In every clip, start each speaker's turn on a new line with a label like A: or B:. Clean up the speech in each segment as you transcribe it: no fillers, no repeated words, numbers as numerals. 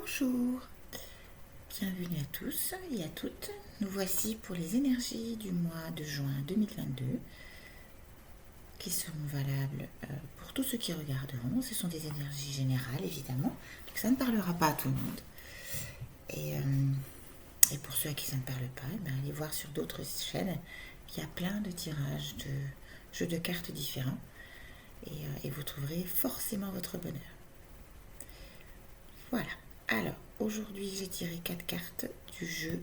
A: Bonjour, bienvenue à tous et à toutes. Nous voici pour les énergies du mois de juin 2022 qui seront valables pour tous ceux qui regarderont. Ce sont des énergies générales évidemment, donc ça ne parlera pas à tout le monde. Et pour ceux à qui ça ne parle pas, allez voir sur d'autres chaînes. Il y a plein de tirages de jeux de cartes différents et vous trouverez forcément votre bonheur. Voilà. Alors, aujourd'hui, j'ai tiré 4 cartes du jeu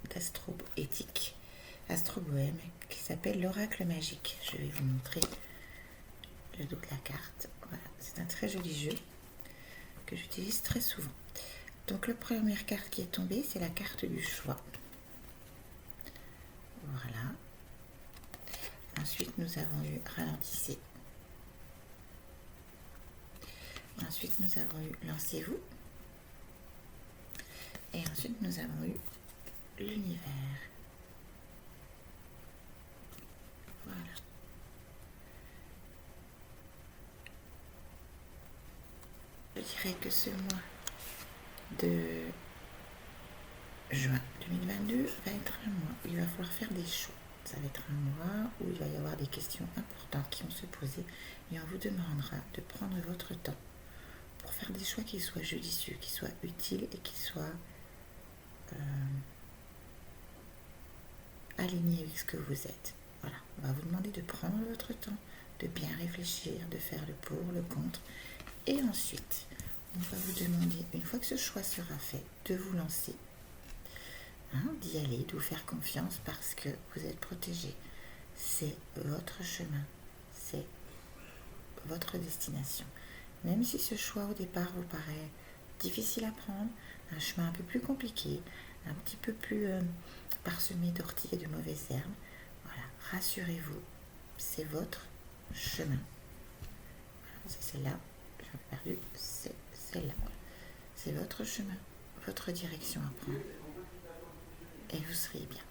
A: d'astro-éthique, astro-bohème, qui s'appelle l'oracle magique. Je vais vous montrer le dos de la carte. Voilà, c'est un très joli jeu que j'utilise très souvent. Donc, la première carte qui est tombée, c'est la carte du choix. Voilà. Ensuite, nous avons eu ralentissez. Ensuite, nous avons eu lancez-vous. Et ensuite, nous avons eu l'univers. Voilà. Je dirais que ce mois de juin 2022 va être un mois où il va falloir faire des choix. Ça va être un mois où il va y avoir des questions importantes qui vont se poser et on vous demandera de prendre votre temps pour faire des choix qui soient judicieux, qui soient utiles et qui soient alignés avec ce que vous êtes. Voilà, on va vous demander de prendre votre temps, de bien réfléchir, de faire le pour, le contre. Et ensuite, on va vous demander, une fois que ce choix sera fait, de vous lancer, d'y aller, de vous faire confiance parce que vous êtes protégé. C'est votre chemin, c'est votre destination. Même si ce choix au départ vous paraît difficile à prendre, un chemin un peu plus compliqué, un petit peu plus parsemé d'orties et de mauvaises herbes, voilà, rassurez-vous, c'est votre chemin. Voilà, c'est celle-là, j'ai perdu, c'est celle-là. C'est votre chemin, votre direction à prendre. Et vous serez bien.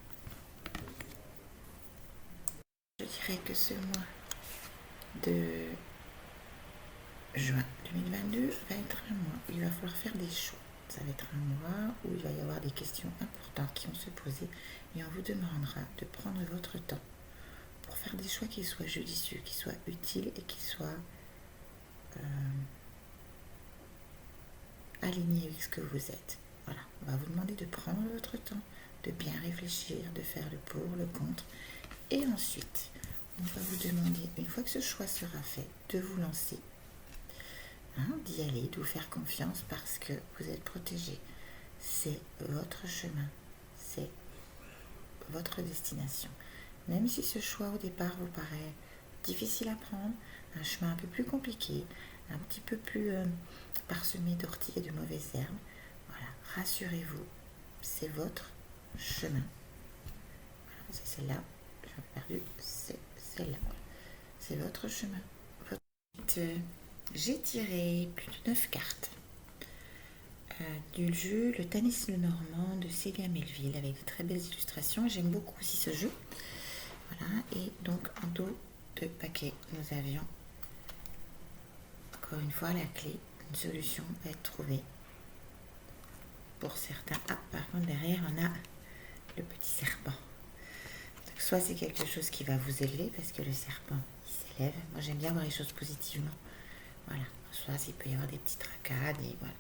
A: Je dirais que ce mois de juin 2022 va être un mois où il va falloir faire des choix. Ça va être un mois où il va y avoir des questions importantes qui vont se poser et on vous demandera de prendre votre temps pour faire des choix qui soient judicieux, qui soient utiles et qui soient alignés avec ce que vous êtes. Voilà, on va vous demander de prendre votre temps, de bien réfléchir, de faire le pour, le contre. Et ensuite, on va vous demander, une fois que ce choix sera fait, de vous lancer, d'y aller, de vous faire confiance parce que vous êtes protégé. C'est votre chemin, c'est votre destination. Même si ce choix au départ vous paraît difficile à prendre, un chemin un peu plus compliqué, un petit peu plus parsemé d'orties et de mauvaises herbes, voilà, rassurez-vous, c'est votre chemin. Voilà, c'est celle-là, j'ai perdu, c'est celle-là. C'est votre chemin. J'ai tiré plus de 9 cartes du jeu Le Tanis le Normand de Célia Melville avec de très belles illustrations. J'aime beaucoup aussi ce jeu. Voilà, et donc en dos de paquet, nous avions encore une fois la clé, une solution à être trouvée pour certains. Ah, par contre derrière on a le petit serpent. Donc, soit c'est quelque chose qui va vous élever parce que le serpent il s'élève. Moi j'aime bien voir les choses positivement. Voilà, soit il peut y avoir des petites tracades et voilà,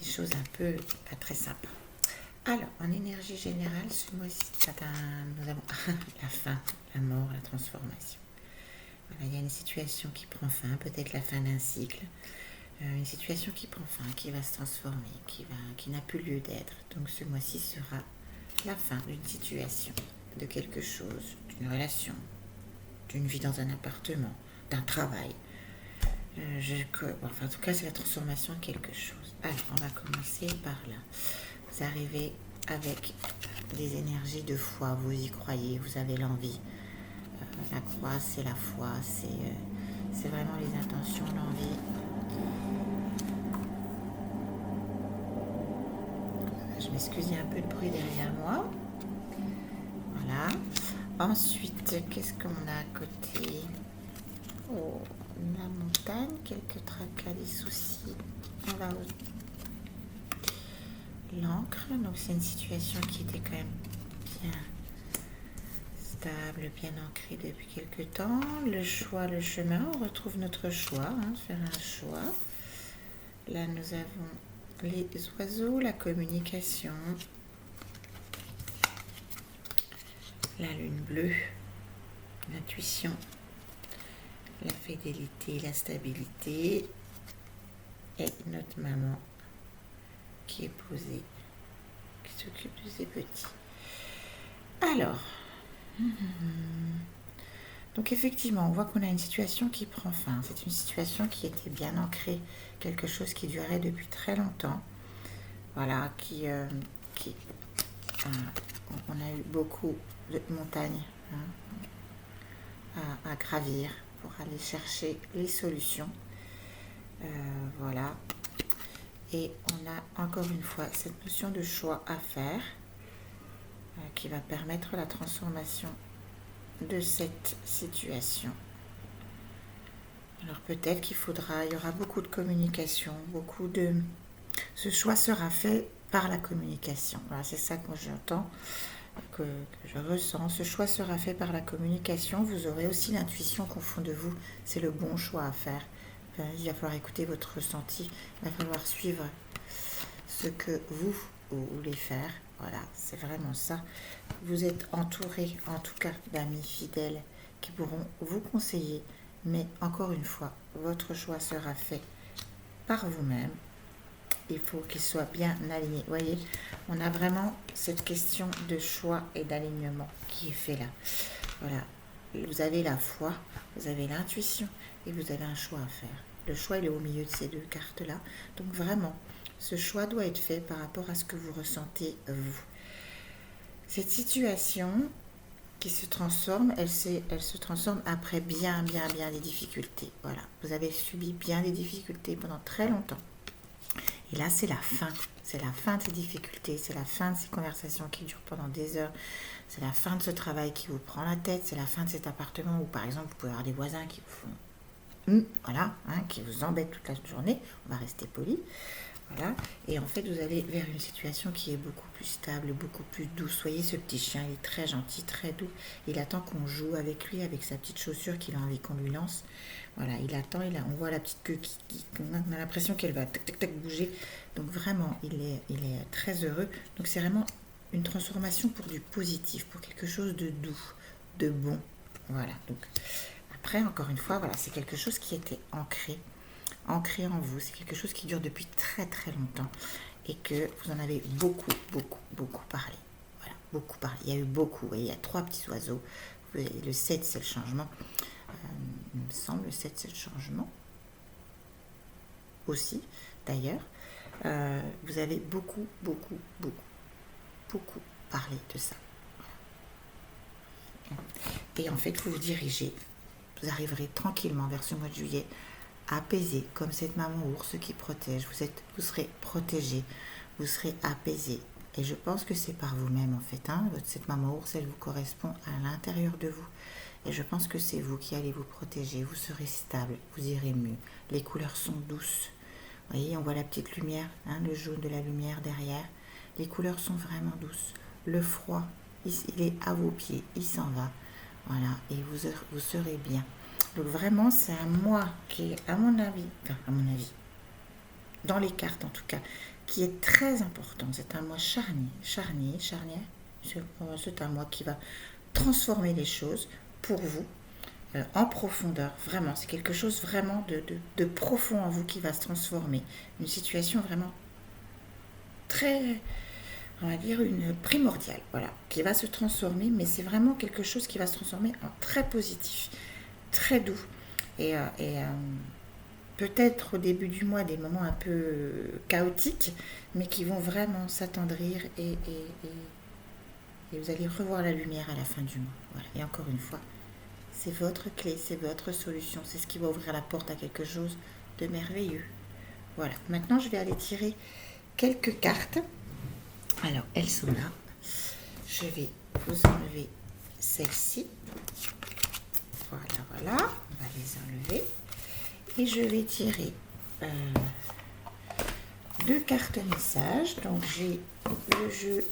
A: des choses un peu pas très sympas. Alors, en énergie générale, ce mois-ci, nous avons la fin, la mort, la transformation. Voilà, il y a une situation qui prend fin, peut-être la fin d'un cycle, une situation qui prend fin, qui va se transformer, qui n'a plus lieu d'être. Donc ce mois-ci sera la fin d'une situation, de quelque chose, d'une relation, d'une vie dans un appartement, d'un travail. En tout cas, c'est la transformation de quelque chose. Alors, on va commencer par là. Vous arrivez avec des énergies de foi, vous y croyez, vous avez l'envie. La croix, c'est la foi, c'est vraiment les intentions, l'envie. Je m'excuse, il y a un peu de bruit derrière moi. Voilà. Ensuite, qu'est-ce qu'on a à côté? Oh, la montagne. montagnes, quelques tracas, des soucis. On va l'encre. Donc c'est une situation qui était quand même bien stable, bien ancrée depuis quelques temps. Le choix, le chemin, on retrouve notre choix, faire un choix. Là nous avons les oiseaux, la communication, la lune bleue, l'intuition, la fidélité, la stabilité et notre maman qui est posée, qui s'occupe de ses petits. Alors, donc effectivement, on voit qu'on a une situation qui prend fin. C'est une situation qui était bien ancrée, quelque chose qui durait depuis très longtemps. Voilà, on a eu beaucoup de montagnes à gravir pour aller chercher les solutions. Voilà. Et on a encore une fois cette notion de choix à faire qui va permettre la transformation de cette situation. Alors peut-être qu'il y aura beaucoup de communication, ce choix sera fait par la communication. Voilà, c'est ça que j'entends, que je ressens. Ce choix sera fait par la communication. Vous aurez aussi l'intuition qu'au fond de vous, c'est le bon choix à faire. Il va falloir écouter votre ressenti, il va falloir suivre ce que vous voulez faire. Voilà, c'est vraiment ça. Vous êtes entouré, en tout cas, d'amis fidèles qui pourront vous conseiller. Mais encore une fois, votre choix sera fait par vous-même. Il faut qu'il soit bien aligné. Vous voyez, on a vraiment cette question de choix et d'alignement qui est fait là. Voilà, vous avez la foi, vous avez l'intuition et vous avez un choix à faire. Le choix, il est au milieu de ces deux cartes-là. Donc vraiment, ce choix doit être fait par rapport à ce que vous ressentez vous. Cette situation qui se transforme, elle se transforme après bien des difficultés. Voilà, vous avez subi bien des difficultés pendant très longtemps. Et là, c'est la fin. C'est la fin de ces difficultés, c'est la fin de ces conversations qui durent pendant des heures, c'est la fin de ce travail qui vous prend la tête, c'est la fin de cet appartement où, par exemple, vous pouvez avoir des voisins qui vous font voilà, qui vous embête toute la journée, on va rester poli, voilà, et en fait vous allez vers une situation qui est beaucoup plus stable, beaucoup plus douce. Voyez, ce petit chien, il est très gentil, très doux, il attend qu'on joue avec lui, avec sa petite chaussure qu'il a envie qu'on lui lance, voilà, il attend, on voit la petite queue on a l'impression qu'elle va tac tac tac bouger, donc vraiment il est très heureux. Donc c'est vraiment une transformation pour du positif, pour quelque chose de doux, de bon, voilà. Donc après, encore une fois, voilà, c'est quelque chose qui était ancré en vous. C'est quelque chose qui dure depuis très très longtemps et que vous en avez beaucoup parlé. Voilà, beaucoup parlé. Il y a eu beaucoup. Vous voyez, il y a 3 petits oiseaux. Le 7, c'est le changement. Il me semble, le 7, c'est le changement. Aussi, d'ailleurs. Vous avez beaucoup parlé de ça. Voilà. Et en fait, vous vous dirigez. Vous arriverez tranquillement vers ce mois de juillet, apaisé, comme cette maman ours qui protège. Vous serez protégé, vous serez apaisé. Et je pense que c'est par vous-même en fait. Cette maman ours, elle vous correspond à l'intérieur de vous. Et je pense que c'est vous qui allez vous protéger. Vous serez stable, vous irez mieux. Les couleurs sont douces. Vous voyez, on voit la petite lumière, le jaune de la lumière derrière. Les couleurs sont vraiment douces. Le froid, il est à vos pieds, il s'en va. Voilà, et vous serez bien. Donc vraiment, c'est un mois qui est, à mon avis, dans les cartes en tout cas, qui est très important. C'est un mois charnière. C'est un mois qui va transformer les choses pour vous en profondeur. Vraiment, c'est quelque chose vraiment de profond en vous qui va se transformer. Une situation vraiment très, on va dire, une primordiale, voilà, qui va se transformer, mais c'est vraiment quelque chose qui va se transformer en très positif, très doux, et peut-être au début du mois des moments un peu chaotiques, mais qui vont vraiment s'attendrir et vous allez revoir la lumière à la fin du mois. Voilà. Et encore une fois, c'est votre clé, c'est votre solution, c'est ce qui va ouvrir la porte à quelque chose de merveilleux. Voilà, maintenant je vais aller tirer quelques cartes. Alors, elles sont là. Je vais vous enlever celles-ci. Voilà. On va les enlever. Et je vais tirer 2 cartes messages. Donc j'ai le jeu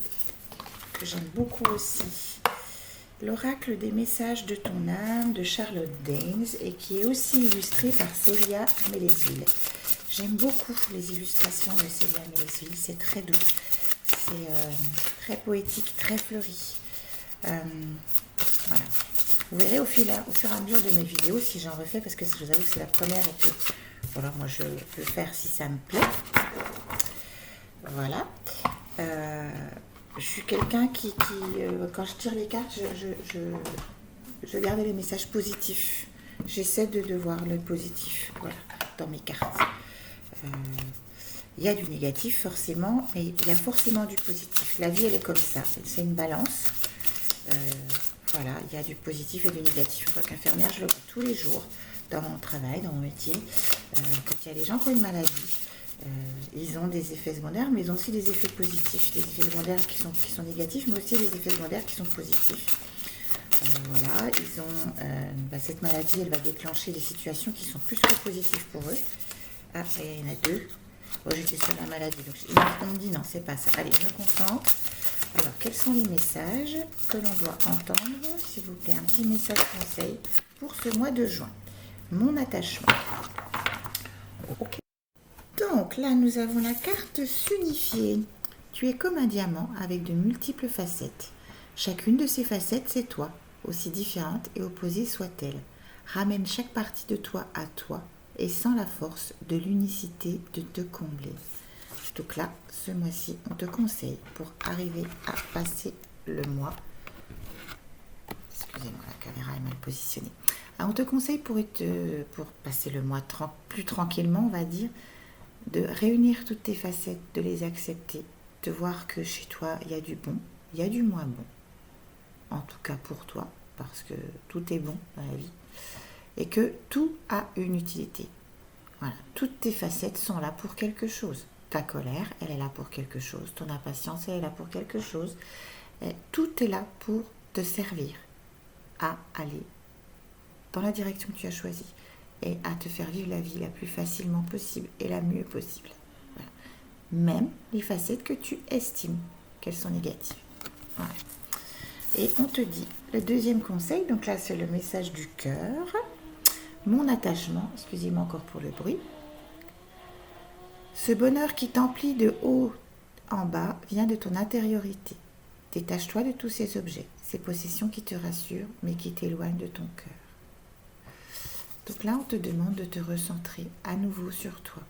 A: que j'aime beaucoup aussi, l'oracle des messages de ton âme de Charlotte Danes, et qui est aussi illustré par Célia Mélesville. J'aime beaucoup les illustrations de Célia Mélesville, c'est très doux, c'est très poétique, très fleuri. Voilà. Vous verrez au fur et à mesure de mes vidéos si j'en refais, parce que je vous avoue que c'est la première et que voilà, moi je peux faire si ça me plaît. Voilà. Je suis quelqu'un qui quand je tire les cartes, je garde les messages positifs. J'essaie de voir le positif, voilà, dans mes cartes. Il y a du négatif forcément, mais il y a forcément du positif. La vie, elle est comme ça, c'est une balance. Voilà, il y a du positif et du négatif. En tant qu'infirmière, je le vois tous les jours dans mon travail, dans mon métier. Quand il y a des gens qui ont une maladie, ils ont des effets secondaires, mais ils ont aussi des effets positifs, des effets secondaires qui sont négatifs, mais aussi des effets secondaires qui sont positifs. Voilà, ils ont cette maladie, elle va déclencher des situations qui sont plus que positives pour eux. Ah, il y en a 2. Oh, j'étais sur la maladie, donc on me dit non, c'est pas ça. Allez, je me concentre. Alors, quels sont les messages que l'on doit entendre, s'il vous plaît, un petit message conseil pour ce mois de juin. Mon attachement. Ok. Donc là, nous avons la carte s'unifier. Tu es comme un diamant avec de multiples facettes. Chacune de ces facettes, c'est toi, aussi différente et opposée soit-elle. Ramène chaque partie de toi à toi et sans la force de l'unicité de te combler. Donc là, ce mois-ci, on te conseille pour arriver à passer le mois. Excusez-moi, la caméra est mal positionnée. On te conseille pour passer le mois plus tranquillement, on va dire, de réunir toutes tes facettes, de les accepter, de voir que chez toi, il y a du bon, il y a du moins bon. En tout cas pour toi, parce que tout est bon dans la vie. Et que tout a une utilité. Voilà, toutes tes facettes sont là pour quelque chose. Ta colère, elle est là pour quelque chose. Ton impatience, elle est là pour quelque chose. Et tout est là pour te servir à aller dans la direction que tu as choisie et à te faire vivre la vie la plus facilement possible et la mieux possible. Voilà. Même les facettes que tu estimes qu'elles sont négatives. Voilà. Et on te dit, le deuxième conseil, donc là c'est le message du cœur. Mon attachement, excusez-moi encore pour le bruit. Ce bonheur qui t'emplit de haut en bas vient de ton intériorité. Détache-toi de tous ces objets, ces possessions qui te rassurent mais qui t'éloignent de ton cœur. Donc là, on te demande de te recentrer à nouveau sur toi,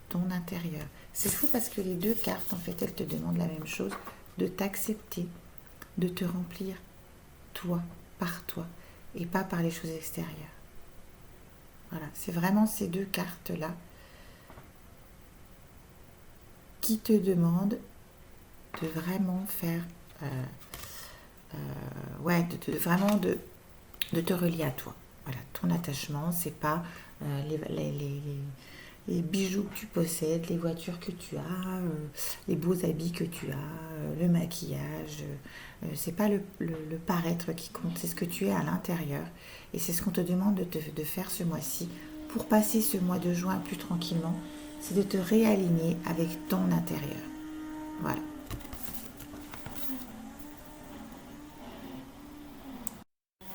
A: ton intérieur. C'est fou parce que les 2 cartes, en fait, elles te demandent la même chose, de t'accepter, de te remplir toi, par toi, et pas par les choses extérieures. Voilà, c'est vraiment ces 2 cartes-là qui te demandent de vraiment faire, de te relier à toi. Voilà, ton attachement, c'est pas les bijoux que tu possèdes, les voitures que tu as, les beaux habits que tu as, le maquillage. C'est pas le paraître qui compte, c'est ce que tu es à l'intérieur. Et c'est ce qu'on te demande de faire ce mois-ci pour passer ce mois de juin plus tranquillement. C'est de te réaligner avec ton intérieur. Voilà.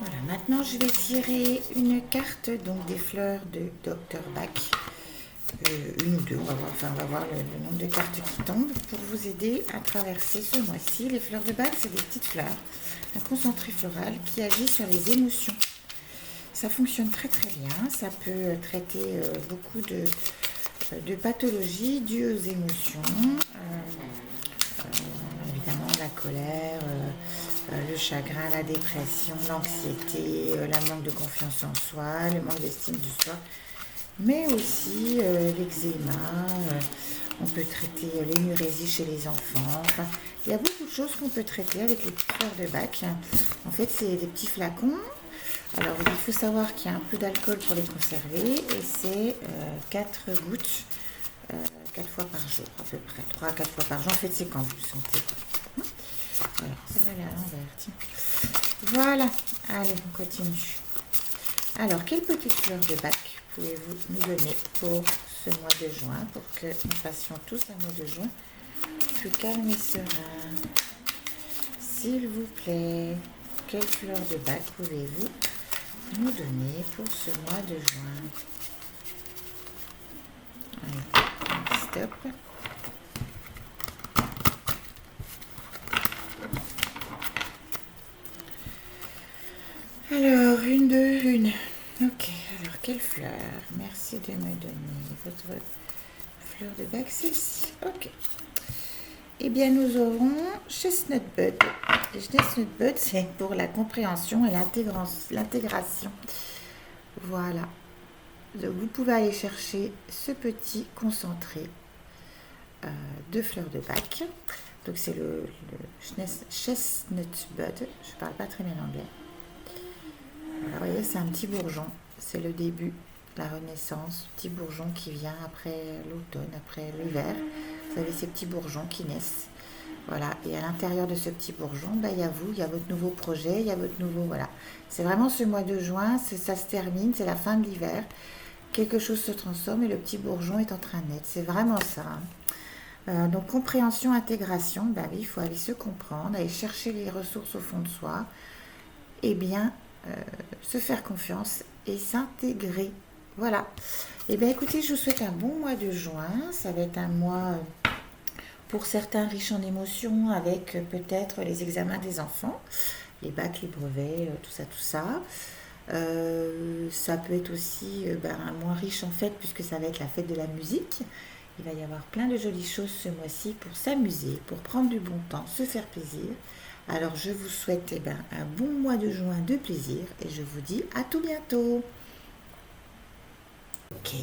A: Voilà, maintenant je vais tirer une carte donc des fleurs de Dr Bach. Une ou 2, on va voir le nombre de cartes qui tombent pour vous aider à traverser ce mois-ci. Les fleurs de Bach, c'est des petites fleurs, un concentré floral qui agit sur les émotions. Ça fonctionne très très bien, ça peut traiter beaucoup de pathologies dues aux émotions, évidemment la colère, le chagrin, la dépression, l'anxiété, la manque de confiance en soi, le manque d'estime de soi, mais aussi l'eczéma, on peut traiter l'énurésie chez les enfants. Enfin, il y a beaucoup de choses qu'on peut traiter avec les petites fleurs de Bach. En fait, c'est des petits flacons. Alors, il faut savoir qu'il y a un peu d'alcool pour les conserver et c'est 4 gouttes 4 fois par jour, à peu près 3 à 4 fois par jour. En fait, c'est quand vous le sentez. Alors, celle-là, elle est à l'envers. Voilà, allez, on continue. Alors, quelle petite fleur de bac pouvez-vous nous donner pour ce mois de juin, pour que nous passions tous un mois de juin plus calme et serein? S'il vous plaît, quelle fleur de bac pouvez-vous nous donner pour ce mois de juin? Allez, stop. Alors, une, deux, une. Ok, alors quelle fleur? Merci de me donner votre fleur de bac, celle-ci. Ok. Eh bien, nous aurons Chestnut Bud. Chestnut Bud, c'est pour la compréhension et l'intégration. Voilà. Donc, vous pouvez aller chercher ce petit concentré de fleurs de bac. Donc, c'est le Chestnut Bud. Je ne parle pas très bien anglais. Voilà, vous voyez, c'est un petit bourgeon. C'est le début, la renaissance. Petit bourgeon qui vient après l'automne, après l'hiver. Vous avez ces petits bourgeons qui naissent. Voilà, et à l'intérieur de ce petit bourgeon, il y a vous, il y a votre nouveau projet, il y a votre nouveau... Voilà. C'est vraiment ce mois de juin, ça se termine, c'est la fin de l'hiver. Quelque chose se transforme et le petit bourgeon est en train de naître. C'est vraiment ça. Donc, compréhension, intégration, oui, il faut aller se comprendre, aller chercher les ressources au fond de soi. Et bien, se faire confiance et s'intégrer. Voilà. Et bien, écoutez, je vous souhaite un bon mois de juin. Ça va être un mois... pour certains riches en émotions, avec peut-être les examens des enfants, les bacs, les brevets, tout ça, tout ça. Ça peut être aussi un mois riche en fêtes, puisque ça va être la fête de la musique. Il va y avoir plein de jolies choses ce mois-ci pour s'amuser, pour prendre du bon temps, se faire plaisir. Alors je vous souhaite un bon mois de juin de plaisir et je vous dis à tout bientôt. Ok.